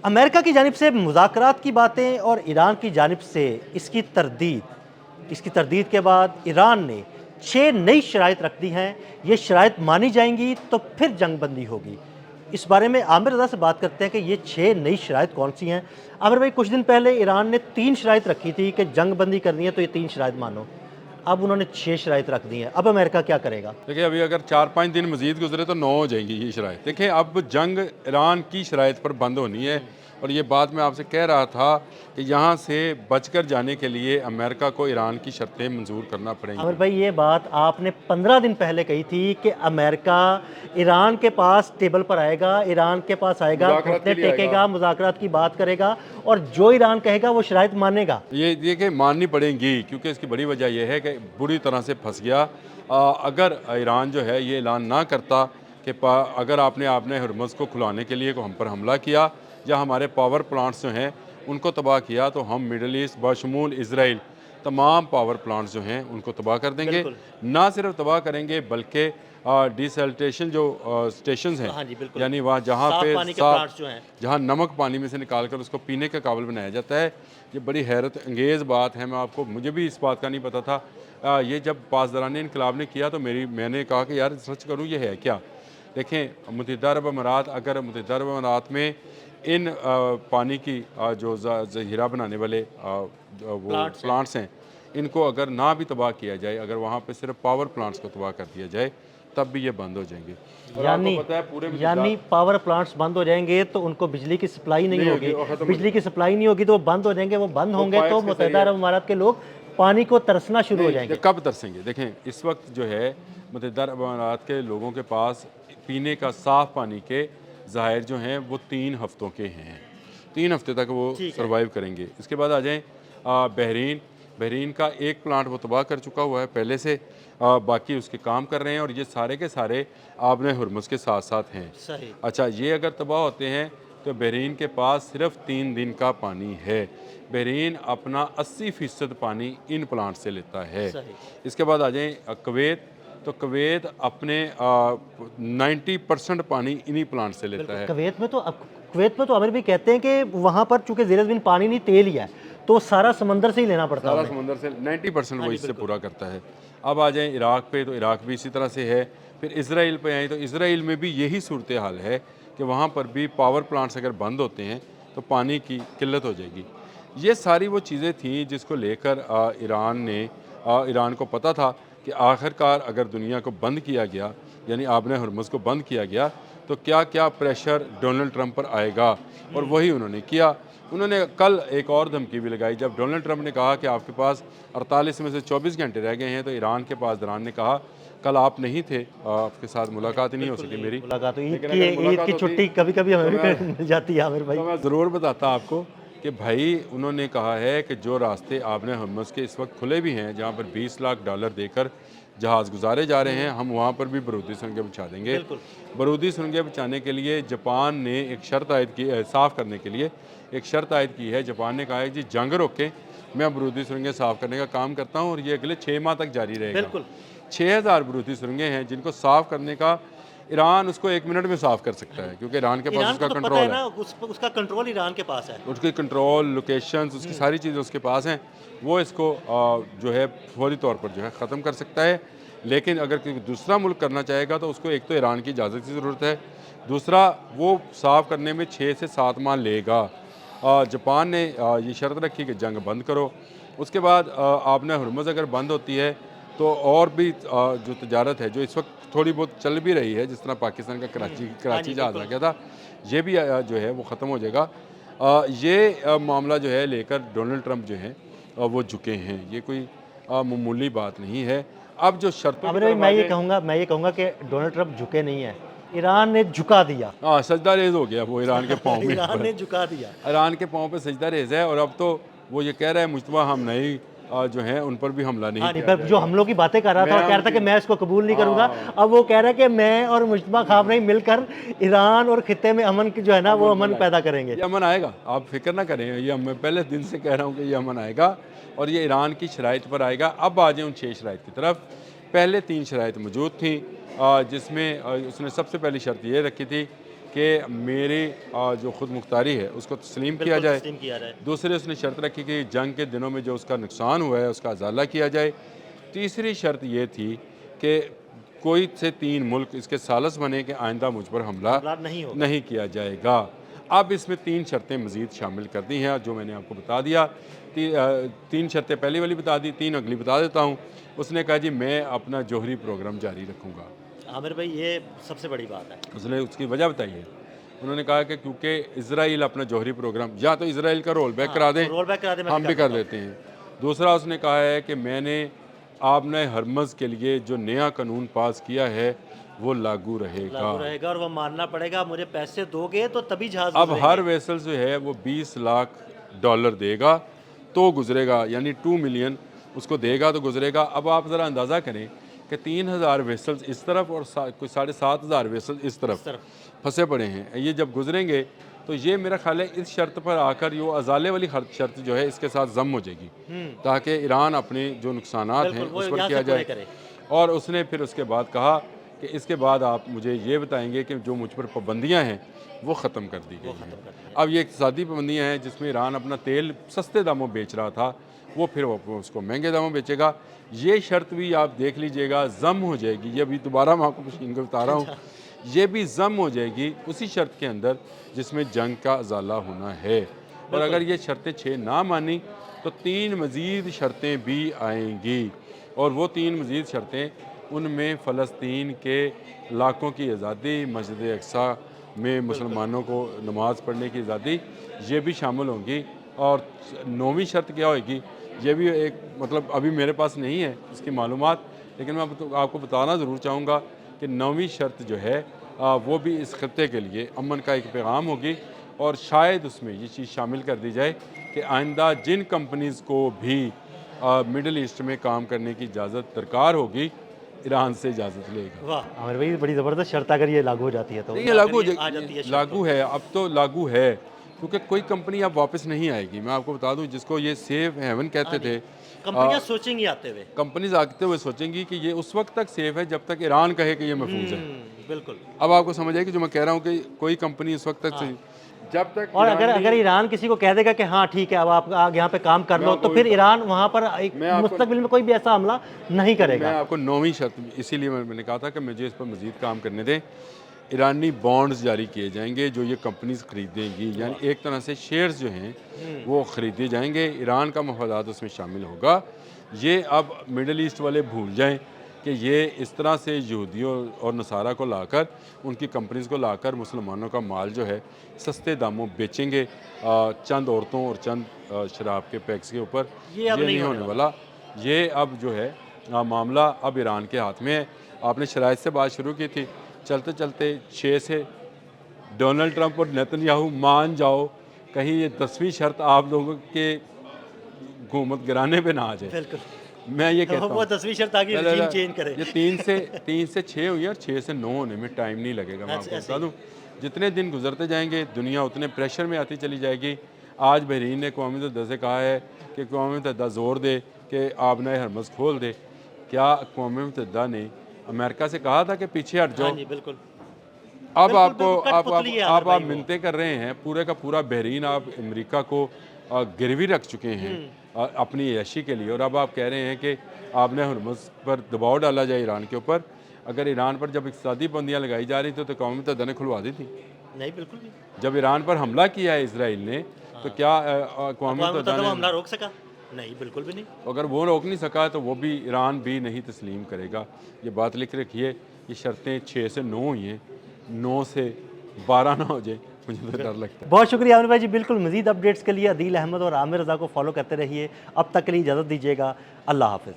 America की जानिब से मुज़ाकरात की बातें और ईरान की जानिब से इसकी तरदीद के बाद ईरान ने 6 नई शराइत रख दी हैं। ये शराइत मानी जाएंगी तो फिर जंग बंदी होगी। इस बारे में आमिर रज़ा से बात करते हैं कि ये 6 नई शराइत कौन सी हैं। आमिर भाई, कुछ दिन पहले ईरान ने 3 शराइत रखी थी कि जंग बंदी करनी है तो ये 3 शराइत मानो। अब उन्होंने 6 शराइत रख दी हैं। अब अमेरिका क्या करेगा? देखिए, अभी अगर 4-5 दिन मज़ीद गुजरे तो 9 हो जाएंगी ये शराइत। देखिए, अब जंग ईरान की शराइत पर बंद होनी है। और ये बात मैं आपसे कह रहा था कि यहाँ से बचकर जाने के लिए अमेरिका को ईरान की शर्तें मंजूर करना आमिर पड़ेंगी। भाई, ये बात आपने 15 दिन पहले कही थी कि अमेरिका ईरान के पास टेबल पर आएगा, ईरान के पास आएगा, मुज़ाकरात घुटने के लिए आएगा। टेकेगा, मुज़ाकरात की बात करेगा और जो ईरान कहेगा वो शराइत मानेगा। ये देखिए, माननी पड़ेंगी, क्योंकि इसकी बड़ी वजह यह है कि बुरी तरह से फंस गया। अगर ईरान जो है ये ऐलान ना करता कि अगर आपने आपने हरमुज़ को खुलाने के लिए को हम पर हमला किया या हमारे पावर प्लांट्स जो हैं उनको तबाह किया, तो हम मिडल ईस्ट बशमूल इसराइल तमाम पावर प्लांट्स जो हैं उनको तबाह कर देंगे। बिल्कुल। ना सिर्फ तबाह करेंगे बल्कि डिसल्टेशन जो स्टेशंस हैं, हाँ जी, बिल्कुल। यानी वहाँ जहाँ साफ पे पानी के साफ प्लांट्स जो हैं। जहाँ नमक पानी में से निकाल कर उसको पीने के काबिल बनाया जाता है। ये बड़ी हैरत अंगेज़ बात है। मुझे भी इस बात का नहीं पता था। ये जब पासदारान इनकलाब ने किया तो मैंने कहा कि यार सर्च करूँ ये है क्या। देखें, मुत्तहिदा अरब अमारात, अगर मुत्तहिदा अरब अमारात में इन पानी की जो ज़ख़ीरा बनाने वाले वो प्लांट्स हैं, इनको अगर ना भी तबाह किया जाए, अगर वहाँ पे सिर्फ पावर प्लांट्स को तबाह कर दिया जाए, तब भी ये बंद हो जाएंगे। और आपको यानी पता है पूरे यानी पावर प्लांट्स बंद हो जाएंगे तो उनको बिजली की सप्लाई नहीं नहीं होगी। होगी और ख़त्म हो बिजली की सप्लाई नहीं होगी तो वो बंद हो जाएंगे। वो बंद होंगे तो पाइप्स के मुत्तहिदा ज़रिए अरब अमारात के लोग पानी को तरसना शुरू हो नहीं, जाएंगे। कब तरसेंगे। देखें, इस वक्त जो है मुत्तहिदा अरब अमारात के लोगों के पास पीने का साफ़ पानी के ज़ाहिर जो हैं वो 3 हफ्तों के हैं। 3 हफ्ते तक वो ठीक है। सर्वाइव करेंगे। इसके बाद आ जाएँ बहरीन। बहरीन का एक प्लांट वो तबाह कर चुका हुआ है पहले से। बाकी उसके काम कर रहे हैं और ये सारे के सारे आबने हुरमुज़ के साथ साथ हैं। सही। अच्छा, ये अगर तबाह होते हैं तो बहरीन के पास सिर्फ 3 दिन का पानी है। बहरीन अपना 80% पानी इन प्लांट से लेता है। सही। इसके बाद आ जाएँ कुवैत। तो कुवैत अपने 90% पानी इन्हीं प्लांट से लेता है। कुवैत में तो आमिर भी कहते हैं कि वहाँ पर चूंकि ज़ेर ज़मीन पानी नहीं, तेल ही है, तो सारा समंदर से ही लेना पड़ता है सारा हमें। समंदर से 90% हाँ वो जी, इससे बिल्कुल। पूरा करता है। अब आ जाएँ इराक़ पे, तो इराक़ भी इसी तरह से है। फिर इसराइल पे आएँ तो इसराइल में भी यही सूरत हाल है कि वहाँ पर भी पावर प्लांट्स अगर बंद होते हैं तो पानी की किल्लत हो जाएगी। ये सारी वो चीज़ें थीं जिसको लेकर ईरान को पता था कि आखिरकार अगर दुनिया को बंद किया गया, यानी आबने हुरमुज़ को बंद किया गया, तो क्या-क्या प्रेशर डोनाल्ड ट्रंप पर आएगा, और वही उन्होंने किया। उन्होंने कल एक और धमकी भी लगाई जब डोनाल्ड ट्रंप ने कहा कि आपके पास 48 में से 24 घंटे रह गए हैं, तो ईरान के पासदारान ने कहा कल आप नहीं थे, आपके साथ मुलाकात ही नहीं हो सकी मेरी। मुलाकात हुई। लेकिन अगर ईद मुलाकात की होती छुट्टी कभी-कभी हमें तो भी मैं मिल जाती है आमिर भाई। तो मैं ज़रूर बताता आपको कि भाई उन्होंने कहा है कि जो रास्ते आबने हुरमुज़ के इस वक्त खुले भी हैं, जहाँ पर $20 लाख देकर जहाज़ गुजारे जा रहे हैं, हम वहाँ पर भी बारूदी सुरंगें बिछा देंगे। बिल्कुल। बारूदी सुरंगें बिछाने के लिए जापान ने एक शर्त आयद की, साफ़ करने के लिए एक शर्त आयद की है। जापान ने कहा है जी जंग रोकें, मैं बारूदी सुरंगें साफ़ करने का काम करता हूँ और ये अगले 6 माह तक जारी रहेगा। बिल्कुल। 6000 बारूदी सुरंगें हैं जिनको साफ़ करने का ईरान उसको 1 मिनट में साफ़ कर सकता है, क्योंकि ईरान के पास ईरान उसका को तो पता कंट्रोल है है। ना, उसका कंट्रोल ईरान के पास है। उसकी कंट्रोल, लोकेशंस, उसकी सारी चीज़ें उसके पास हैं। वो इसको जो है फौरी तौर पर जो है ख़त्म कर सकता है। लेकिन अगर कोई दूसरा मुल्क करना चाहेगा तो उसको एक तो ईरान की इजाज़त की ज़रूरत है, दूसरा वो साफ़ करने में 6 से 7 माह लेगा। जापान ने ये शर्त रखी कि जंग बंद करो। उसके बाद आबने हुरमुज़ अगर बंद होती है तो और भी जो तजारत है जो इस वक्त थोड़ी बहुत चल भी रही है, जिस तरह पाकिस्तान का हाँ कराची जी, जहाज़ आ बिल्कुल। गया था, ये भी जो है वो ख़त्म हो जाएगा। मामला जो है लेकर डोनाल्ड ट्रंप जो हैं वो झुके हैं। ये कोई मामूली बात नहीं है। अब जो शर्तों की आमिर भाई, तरफ आ जाए, मैं ये कहूँगा कि डोनाल्ड ट्रंप झुके नहीं हैं, ईरान ने झुका दिया। हाँ, सजदा रेज़ हो गया वो ईरान के पाँव में ईरान पर। ने झुका दिया। ईरान के पाँव पे सजदा रेज़ है और अब तो वो ये कह रहा है मुज्तबा हम नहीं जो हैं उन पर भी हमला नहीं हाँ, नहीं, किया पर जो जाएगा। हमलों की बातें कर रहा था और मैं कह रहा था कि उनकी मैं इसको कबूल नहीं करूँगा। हाँ, अब वो कह रहा है कि मैं और मुश्तबा खामनेई मिलकर ईरान और खित्ते में अमन की जो है ना वो अमन पैदा करेंगे। ये अमन आएगा, आप फिक्र ना करें। ये मैं पहले दिन से कह रहा हूँ कि ये अमन आएगा और ये ईरान की शराइत पर आएगा। अब आ जाए उन 6 शराइत की तरफ। पहले 3 शराइत मौजूद थी, जिसमें उसने सबसे पहली शर्त ये रखी थी कि मेरी जो खुद मुख्तारी है उसको तस्लीम किया जाए। तस्लीम किया जाए। दूसरे उसने शर्त रखी कि जंग के दिनों में जो उसका नुकसान हुआ है उसका अजाला किया जाए। तीसरी शर्त ये थी कि कोई से 3 मुल्क इसके सालस बने कि आइंदा मुझ पर हमला हमला नहीं होगा। नहीं किया जाएगा। अब इसमें 3 शर्तें मज़ीद शामिल कर दी हैं जो मैंने आपको बता दिया। 3 शर्तें पहली वाली बता दी, 3 अगली बता देता हूँ। उसने कहा जी मैं अपना जौहरी प्रोग्राम जारी रखूँगा। आमिर भाई ये सबसे बड़ी बात है। उसने उसकी वजह बताई है। उन्होंने कहा कि क्योंकि इज़राइल अपना जौहरी प्रोग्राम या तो इज़राइल का रोल बैक करा दें, रोल बैक करा दे, मैं हम भी कर देते हैं। दूसरा उसने कहा है कि मैंने आपने हरमज़ के लिए जो नया कानून पास किया है वो लागू रहेगा। और वो मानना पड़ेगा, मुझे पैसे दोगे तो तभी जहाज अब गुजरेंगे। हर वेसल जो है वो $20 लाख देगा तो गुजरेगा, यानी 2 मिलियन उसको देगा तो गुजरेगा। अब आप ज़रा अंदाज़ा करें कि 3000 वेसल्स इस तरफ और कोई 7500 वेसल इस तरफ फंसे पड़े हैं। ये जब गुजरेंगे तो ये मेरा ख्याल है इस शर्त पर आकर यो अजाले वाली शर्त जो है इसके साथ जम हो जाएगी, ताकि ईरान अपने जो नुकसानात हैं उस पर किया जाए। और उसने फिर उसके बाद कहा कि इसके बाद आप मुझे ये बताएंगे कि जो मुझ पर पाबंदियाँ हैं वो ख़त्म कर दी गई हैं। अब ये इक़्तिसादी पाबंदियाँ हैं जिसमें ईरान अपना तेल सस्ते दामों बेच रहा था, वो फिर वो उसको महंगे दामों बेचेगा। ये शर्त भी आप देख लीजिएगा जम हो जाएगी। ये अभी दोबारा मैं आपको मशीन को बता रहा हूँ, ये भी जम हो जाएगी उसी शर्त के अंदर जिसमें जंग का अजाला होना है। और अगर ये शर्तें 6 ना मानी तो 3 मज़ीद शर्तें भी आएंगी, और वो 3 मज़ीद शर्तें उनमें फ़लस्तीन के लाखों की आज़ादी, मस्जिद अक्सा में मुसलमानों को नमाज़ पढ़ने की आज़ादी, ये भी शामिल होंगी। और 9वीं शर्त क्या होगी, ये भी एक मतलब अभी मेरे पास नहीं है इसकी मालूमात, लेकिन मैं आपको बताना ज़रूर चाहूँगा कि 9वीं शर्त जो है वो भी इस खत्ते के लिए अमन का एक पैगाम होगी। और शायद उसमें ये चीज़ शामिल कर दी जाए कि आइंदा जिन कंपनीज़ को भी मिडल ईस्ट में काम करने की इजाज़त दरकार होगी, ईरान से इजाज़त लेगा। वाह आमिर भाई, बड़ी ज़बरदस्त शर्त अगर ये लागू हो जाती है तो। ये लागू आ जाती है शर्त लागू है, अब तो लागू है, क्योंकि कोई कंपनी अब वापस नहीं आएगी। मैं आपको बता दूं, जिसको ये सेफ हेवन कहते थे, कंपनियां सोचेंगी आते हुए। कंपनीज आते हुए सोचेंगी कि ये उस वक्त तक सेफ है जब तक ईरान कहे कि ये महफूज है। बिल्कुल। अब आपको समझ आएगी जो मैं कह रहा हूँ कि कोई कंपनी उस वक्त तक जब तक और अगर ईरान किसी को कह देगा कि हाँ ठीक है अब आप यहाँ पे काम कर लो, तो फिर ईरान वहाँ पर मुस्तकबिल में कोई भी ऐसा हमला नहीं करेगा। मैं आपको 9वीं शर्त, इसीलिए मैंने कहा था कि मुझे इस पर मजीद काम करने दें। ईरानी बॉन्ड्स जारी किए जाएंगे जो ये कंपनीज खरीदेंगी, यानी एक तरह से शेयर्स जो हैं वो ख़रीदे जाएंगे, ईरान का मफादात उसमें शामिल होगा। ये अब मिडल ईस्ट वाले भूल जाएं कि ये इस तरह से यहूदियों और नसारा को लाकर, उनकी कंपनीज़ को लाकर मुसलमानों का माल जो है सस्ते दामों बेचेंगे चंद औरतों और चंद शराब के पैक्स के ऊपर। ये नहीं होने वाला। ये अब जो है मामला अब ईरान के हाथ में है। आपने शराइत से बात शुरू की थी, चलते चलते 6 से डोनाल्ड ट्रंप और नेतन्याहू मान जाओ, कहीं ये 10वीं शर्त आप लोगों के हुकूमत गिराने पे ना आ जाए। बिल्कुल, मैं ये कहता हूँ वो 10वीं शर्त आगे रजीम चेंज करे। ये 3 से 6 हुई और 6 से 9 होने में टाइम नहीं लगेगा। मैं आपको बता दूँ, जितने दिन गुजरते जाएंगे दुनिया उतने प्रेशर में आती चली जाएगी। आज बहरीन ने अक़वाम मुत्तहिदा से कहा है कि अक़वाम मुत्तहिदा जोर दे कि आबनाए हरमज़ खोल दे। क्या अक़वाम मुत्तहिदा ने अमेरिका से कहा था कि पीछे हट जाओ? बिल्कुल। अब आप मिन्नतें कर रहे हैं, पूरे का पूरा बहरीन आप अमेरिका को गिरवी रख चुके हैं अपनी ऐशी के लिए, और अब आप कह रहे हैं कि आपने हरमज़ पर दबाव डाला जाए ईरान के ऊपर। अगर ईरान पर जब इक़्तिसादी पाबंदियाँ लगाई जा रही थी तो अक़वाम मुत्तहिदा ने खुलवा दी थी? नहीं, बिल्कुल नहीं। जब ईरान पर हमला किया है इसराइल ने, तो क्या अक़वाम मुत्तहिदा ने हमला रोक सका? नहीं, बिल्कुल भी नहीं। अगर वो रोक नहीं सका तो वो भी ईरान भी नहीं तस्लीम करेगा। ये बात लिख रखिए। ये शर्तें 6 से 9 हुई हैं, 9 से 12 ना हो जाए, मुझे तो डर लगता है। बहुत शुक्रिया आमिर भाई जी। बिल्कुल मज़ीद अपडेट्स के लिए अदील अहमद और आमिर रज़ा को फॉलो करते रहिए। अब तक के लिए इजाज़त दीजिएगा। अल्लाह हाफ़िज़।